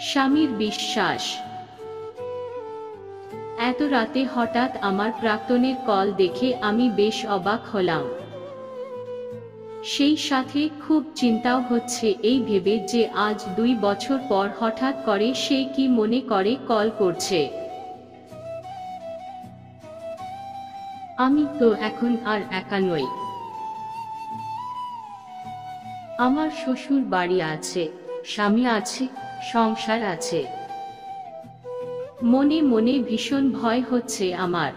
স্বামীর বিশ্বাস। এত রাতে হঠাৎ আমার প্রাক্তনের কল দেখে আমি বেশ অবাক হলাম। সেই সাথে খুব চিন্তাও হচ্ছে এই ভেবে যে আজ 2 বছর পর হঠাৎ করে সে কি মনে করে কল করছে। আমি তো এখন আর একা নই। আমার শ্বশুর বাড়ি আছে, স্বামী আছে, সংসার আছে। মনে মনে ভীষণ ভয় হচ্ছে আমার।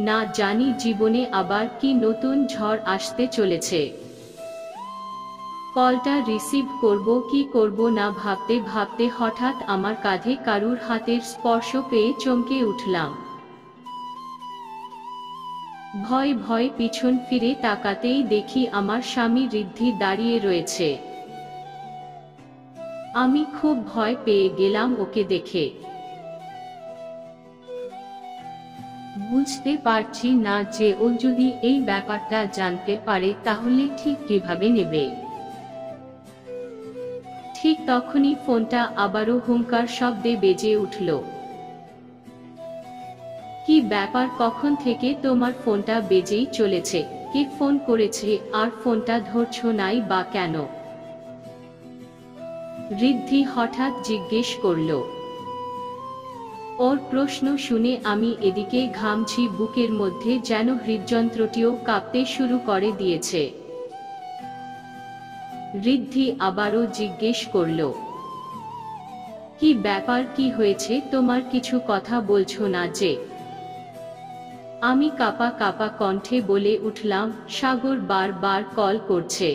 না জানি জীবনে আবার কি নতুন ঝড় আসতে চলেছে। কলটা রিসিভ করব কি করব না ভাবতে ভাবতে হঠাৎ আমার কাঁধে কারুর হাতের স্পর্শ পেয়ে চমকে উঠলাম। ভয় ভয় পিছন ফিরে তাকাতেই দেখি আমার স্বামী ঋদ্ধি দাঁড়িয়ে রয়েছে। আমি খুব ভয় পেয়ে গেলাম ওকে দেখে। বুঝতে পারছি না যে ও যদি এই ব্যাপারটা জানতে পারে তাহলে ঠিক কিভাবে নেবে। ঠিক তখনই ফোনটা আবারও হুংকার শব্দে বেজে উঠল। কি ব্যাপার, কখন থেকে তোমার ফোনটা বেজেই চলেছে? কে ফোন করেছে আর ফোনটা ধরছো নাই বা কেন? ঋদ্ধি হঠাৎ জিজ্ঞেস করল। ওর প্রশ্ন শুনে আমি এদিকে ঘামছি বুকের মধ্যে, যেন হৃদযন্ত্রটিও কাঁপতে শুরু করে দিয়েছে। ঋদ্ধি আবারও জিজ্ঞেস করল, কি ব্যাপার, কি হয়েছে তোমার? কিছু কথা বলছো না যে? আমি কাঁপা কাঁপা কণ্ঠে বলে উঠলাম, সাগর বারবার কল করছে।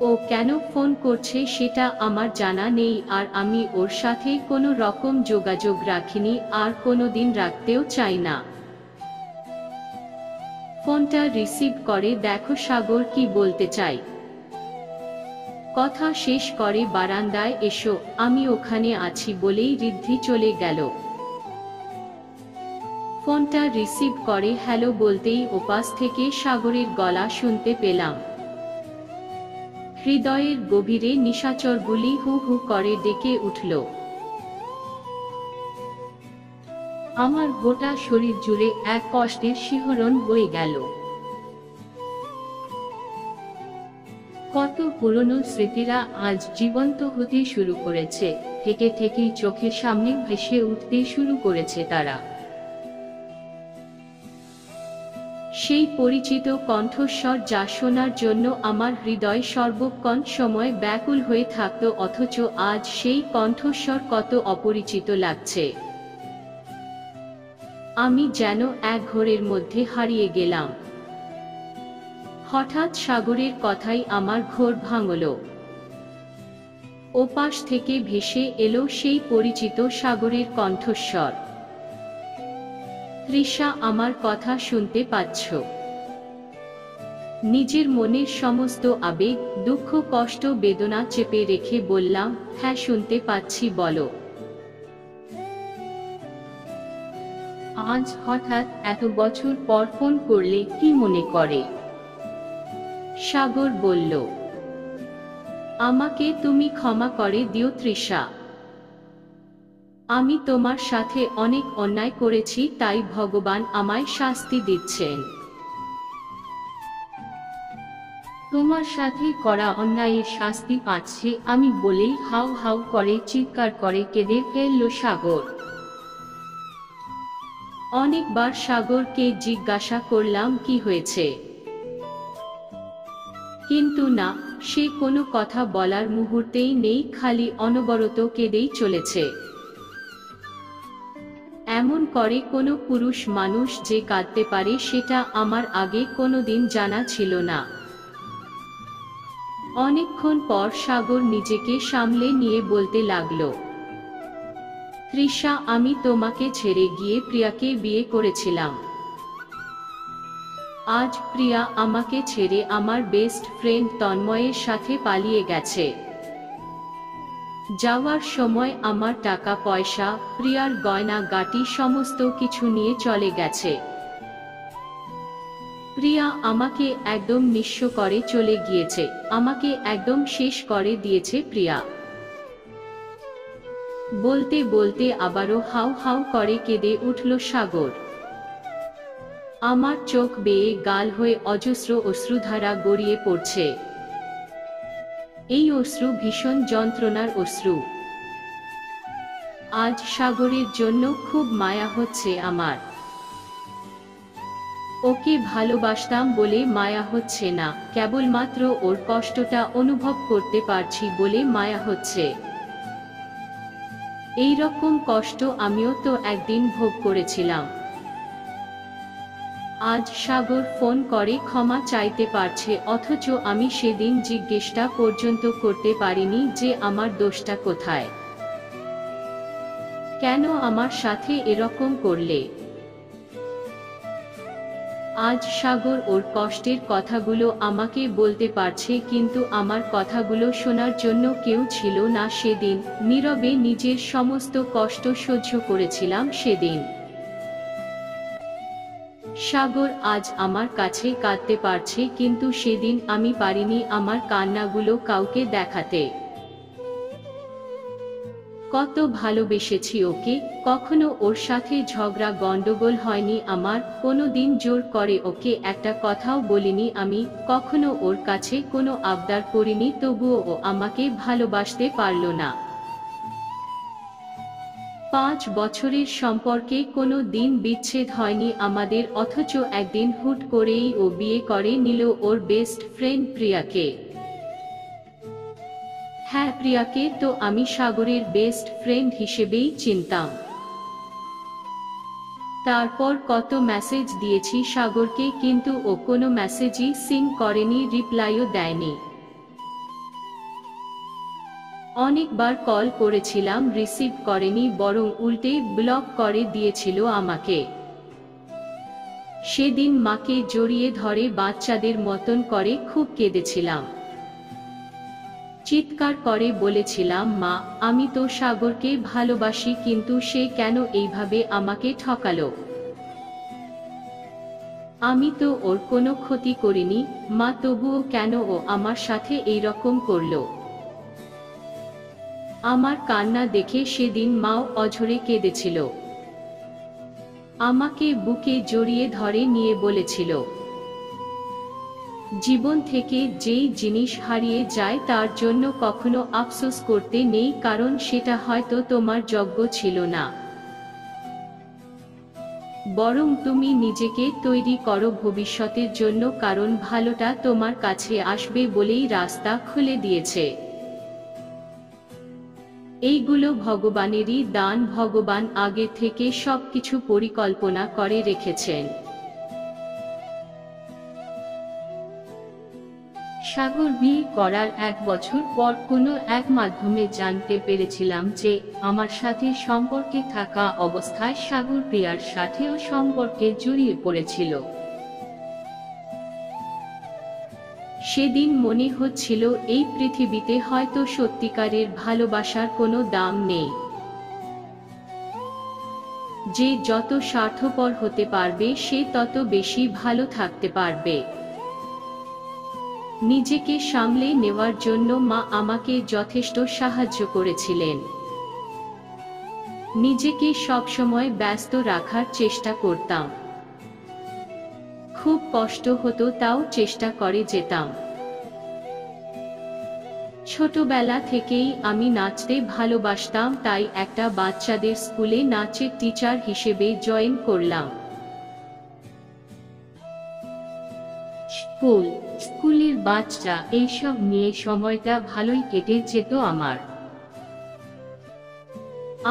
ও কেন ফোন করছে সেটা আমার জানা নেই, আর আমি ওর সাথে কোনো রকম যোগাযোগ রাখিনি, আর কোনোদিন রাখতেও চাই না। ফোনটা রিসিভ করে দেখো সাগর কি বলতে চাই। কথা শেষ করে বারান্দায় এসো, আমি ওখানে আছি বলেই ঋদ্ধি চলে গেল। ফোনটা রিসিভ করে হ্যালো বলতেই ওপাশ থেকে সাগরের গলা শুনতে পেলাম। হৃদয়ের গভীরে নিশাচরগুলি হু হু করে ডেকে উঠল। আমার গোটা শরীর জুড়ে এক কষ্টের শিহরণ বয়ে গেল। কত পুরনো স্মৃতিরা আজ জীবন্ত হতে শুরু করেছে, থেকে থেকেই চোখের সামনে ভেসে উঠতে শুরু করেছে তারা। সেই পরিচিত কণ্ঠস্বর যা শোনার জন্য আমার হৃদয় সর্বক্ষণ সময় ব্যাকুল হয়ে থাকত, অথচ আজ সেই কণ্ঠস্বর কত অপরিচিত লাগছে। আমি যেন এক ঘোরের মধ্যে হারিয়ে গেলাম। হঠাৎ সাগরের কথাই আমার ঘোর ভাঙল। ওপাশ থেকে ভেসে এলো সেই পরিচিত সাগরের কণ্ঠস্বর। তৃষা, আমার কথা শুনতে পাচ্ছ? নিজের মনের সমস্ত আবেগ, দুঃখ, কষ্ট, বেদনা চেপে রেখে বললাম, হ্যাঁ শুনতে পাচ্ছি, বলো। আজ হঠাৎ এত বছর পর ফোন করলে কি মনে করে? সাগর বলল, আমাকে তুমি ক্ষমা করে দিও তৃষা। আমি তোমার সাথে অনেক অন্যায় করেছি, তাই ভগবান আমায় শাস্তি দিচ্ছেন। তোমার সাথে করা অন্যায়ের শাস্তি পাচ্ছে আমি বলেই হাউ হাউ করে চিৎকার করে কেঁদে ফেলল সাগর। অনেকবার সাগরকে জিজ্ঞাসা করলাম কি হয়েছে, কিন্তু না, সে কোনো কথা বলার মুহূর্তেই নেই, খালি অনবরত কেঁদেই চলেছে। এমন করে কোনো পুরুষ মানুষ যে কাঁদতে পারে সেটা আমার আগে কোনোদিন জানা ছিল না। অনেকক্ষণ পর সাগর নিজেকে সামলে নিয়ে বলতে লাগলো, তৃষা, আমি তোমাকে ছেড়ে গিয়ে প্রিয়াকে বিয়ে করেছিলাম। আজ প্রিয়া আমাকে ছেড়ে আমার বেস্ট ফ্রেন্ড তন্ময়ের সাথে পালিয়ে গেছে। যাওয়ার সময় আমার টাকা পয়সা, প্রিয়ার গয়না গাটি সমস্ত কিছু নিয়ে চলে গেছে। প্রিয়া আমাকে একদম নিঃস্ব করে চলে গিয়েছে, আমাকে একদম শেষ করে দিয়েছে প্রিয়া। বলতে বলতে আবারও হাউ হাউ করে কেঁদে উঠল সাগর। আমার চোখ বেয়ে গাল হয়ে অজস্র অশ্রুধারা গড়িয়ে পড়ছে। এই অশ্রু ভীষণ যন্ত্রণার অশ্রু। আজ সাগরের জন্য খুব মায়া হচ্ছে আমার। ওকে ভালোবাসতাম বলে মায়া হচ্ছে না, কেবলমাত্র ওর কষ্টটা অনুভব করতে পারছি বলে মায়া হচ্ছে। এই রকম কষ্ট আমিও তো একদিন ভোগ করেছিলাম। আজ সাগর ফোন করে ক্ষমা চাইতে পারছে, অথচ আমি সেদিন জিজ্ঞেসটা পর্যন্ত করতে পারিনি যে আমার দোষটা কোথায়, কেন আমার সাথে এরকম করলে। আজ সাগর ওর কষ্টের কথাগুলো আমাকে বলতে পারছে, কিন্তু আমার কথাগুলো শোনার জন্য কেউ ছিল না সেদিন। নীরবে নিজের সমস্ত কষ্ট সহ্য করেছিলাম সেদিন। সাগর আজ আমার কাছে কাঁদতে পারছে, কিন্তু সেদিন আমি পারিনি আমার কান্নাগুলো কাউকে দেখাতে। কত ভালোবেসেছি ওকে, কখনো ওর সাথে ঝগড়া গন্ডগোল হয়নি আমার, কোনোদিন জোর করে ওকে একটা কথাও বলিনি আমি, কখনো ওর কাছে কোনো আবদার করিনি, তবুও ও আমাকে ভালোবাসতে পারল না। 5 বছরের সম্পর্কে কোনো দিন বিচ্ছেদ হয়নি আমাদের, অথচ একদিন হুট করেই ও বিয়ে করে নিল ওর বেস্ট ফ্রেন্ড প্রিয়াকে। হ্যাঁ, প্রিয়াকে তো আমি সাগরের বেস্ট ফ্রেন্ড হিসেবেই চিনতাম। তারপর কত মেসেজ দিয়েছি সাগরকে, কিন্তু ও কোনো মেসেজই সিন করেনি, রিপ্লাইও দেয়নি। অনেকবার কল করেছিলাম, রিসিভ করেনি, বরং উল্টে ব্লক করে দিয়েছিল আমাকে। সেদিন মাকে জড়িয়ে ধরে বাচ্চাদের মতন করে খুব কেঁদেছিলাম। চিৎকার করে বলেছিলাম, মা, আমি তো সাগরকে ভালোবাসি, কিন্তু সে কেন এইভাবে আমাকে ঠকালো। আমি তো ওর কোনো ক্ষতি করিনি মা, তবুও কেন ও আমার সাথে এই রকম করলো। আমার কান্না দেখে সেদিন মাও অঝরে কেঁদেছিল। আমাকে বুকে জড়িয়ে ধরে নিয়ে বলেছিল, জীবন থেকে যেই জিনিস হারিয়ে যায় তার জন্য কখনো আফসোস করতে নেই, কারণ সেটা হয়তো তোমার যোগ্য ছিল না। বরং তুমি নিজেকে তৈরি করো ভবিষ্যতের জন্য, কারণ ভালোটা তোমার কাছে আসবে বলেই রাস্তা খুলে দিয়েছে। এইগুলো ভগবানেরই দান, ভগবান আগে থেকে সবকিছু পরিকল্পনা করে রেখেছেন। সাগর বিয়ে করার 1 বছর পর কোনো এক মাধ্যমে জানতে পেরেছিলাম যে আমার সাথে সম্পর্কে থাকা অবস্থায় সাগর প্রিয়ার সাথেও সম্পর্কে জড়িয়ে পড়েছিল। সেদিন মনে হচ্ছিল এই পৃথিবীতে হয়তো সত্যিকারের ভালোবাসার কোনো দাম নেই। যে যত স্বার্থপর হতে পারবে সে তত বেশি ভালো থাকতে পারবে। নিজেকে সামলে নেওয়ার জন্য মা আমাকে যথেষ্ট সাহায্য করেছিলেন। নিজেকে সবসময় ব্যস্ত রাখার চেষ্টা করতাম। খুব কষ্ট হতো, তাও চেষ্টা করে যেতাম। ছোটবেলা থেকেই আমি নাচতে ভালোবাসতাম, তাই একটা বাচ্চাদের স্কুলে নাচের টিচার হিসেবে জয়েন করলাম। স্কুলের বাচ্চা এইসব নিয়ে সময়টা ভালোই কেটে যেত আমার।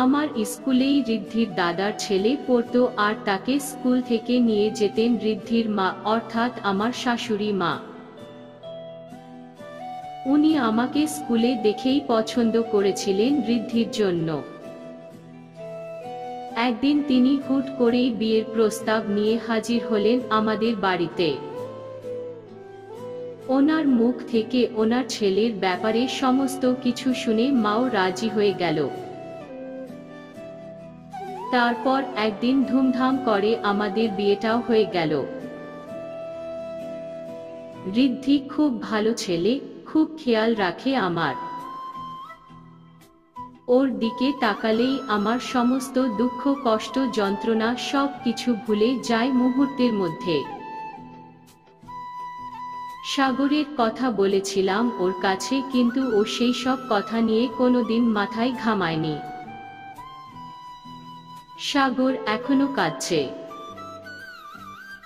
আমার স্কুলেই ঋদ্ধির দাদার ছেলে পড়তো, আর তাকে স্কুল থেকে নিয়ে যেতেন ঋদ্ধির মা, অর্থাৎ আমার শাশুড়ি মা। উনি আমাকে স্কুলে দেখেই পছন্দ করেছিলেন ঋদ্ধির জন্য। একদিন তিনি হুট করেই বিয়ের প্রস্তাব নিয়ে হাজির হলেন আমাদের বাড়িতে। ওনার মুখ থেকে ওনার ছেলের ব্যাপারে সমস্ত কিছু শুনে মাও রাজি হয়ে গেল। তারপর একদিন ধুমধাম করে আমাদের বিয়েটাও হয়ে গেল। ঋদ্ধি খুব ভালো ছেলে, খুব খেয়াল রাখে আমার। ওর দিকে তাকালেই আমার সমস্ত দুঃখ কষ্ট যন্ত্রণা সব কিছু ভুলে যায় মুহূর্তের মধ্যে। সাগরের কথা বলেছিলাম ওর কাছে, কিন্তু ও সেই সব কথা নিয়ে কোনোদিন মাথায় ঘামায়নি। সাগর এখনো কাঁদছে।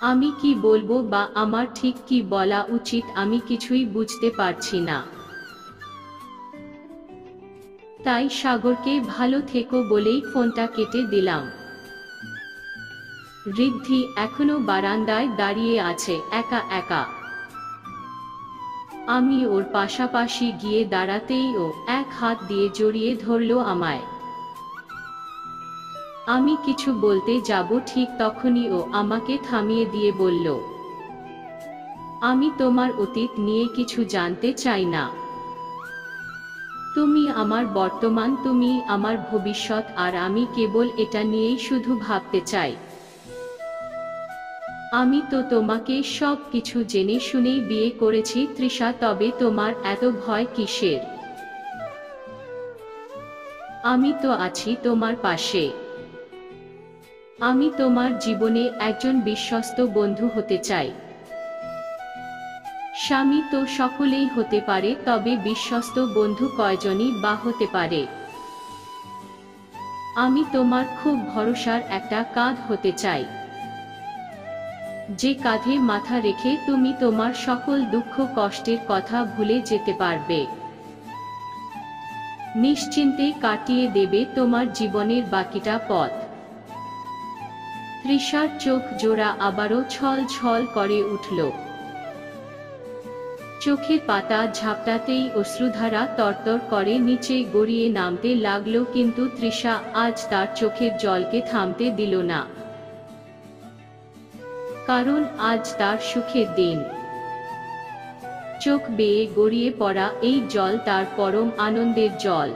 আমি কি বলবো বা আমার ঠিক কি বলা উচিত আমি কিছুই বুঝতে পারছি না। তাই সাগরকে ভালো থেকো বলেই ফোনটা কেটে দিলাম। ঋদ্ধি এখনো বারান্দায় দাঁড়িয়ে আছে একা একা। আমি ওর পাশাপাশি গিয়ে দাঁড়াতেই ও এক হাত দিয়ে জড়িয়ে ধরল আমায়। আমি কিছু বলতে যাব ঠিক তখনই ও আমাকে থামিয়ে দিয়ে বলল, আমি তোমার অতীত নিয়ে কিছু জানতে চাই না। তুমি আমার বর্তমান, তুমি আমার ভবিষ্যৎ, আর আমি কেবল এটা নিয়েই শুধু ভাবতে চাই। আমি তো তোমাকে সব কিছু জেনে শুনেই বিয়ে করেছি তৃষা, তবে তোমার এত ভয় কিসের? আমি তো আছি তোমার পাশে। আমি তোমার জীবনে একজন বিশ্বস্ত বন্ধু হতে চাই। স্বামী তো সকলেই হতে পারে, তবে বিশ্বস্ত বন্ধু কয়জনই বা হতে পারে? আমি তোমার খুব ভরসার একটা কাঁধ হতে চাই, যে কাঁধে মাথা রেখে তুমি তোমার সকল দুঃখ কষ্টের কথা ভুলে যেতে পারবে। নিশ্চিন্তে কাটিয়ে দেবে তোমার জীবনের বাকিটা পথ। তৃষার চোখ জোড়া আবারও ছল ছল করে উঠল। চোখের পাতা ঝাপটাতেই অশ্রুধারা তরতর করে নিচে গড়িয়ে নামতে লাগলো, কিন্তু তৃষা আজ তার চোখের জলকে থামতে দিল না। কারণ আজ তার সুখের দিন। চোখ বেয়ে গড়িয়ে পড়া এই জল তার পরম আনন্দের জল।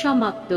সমাপ্ত।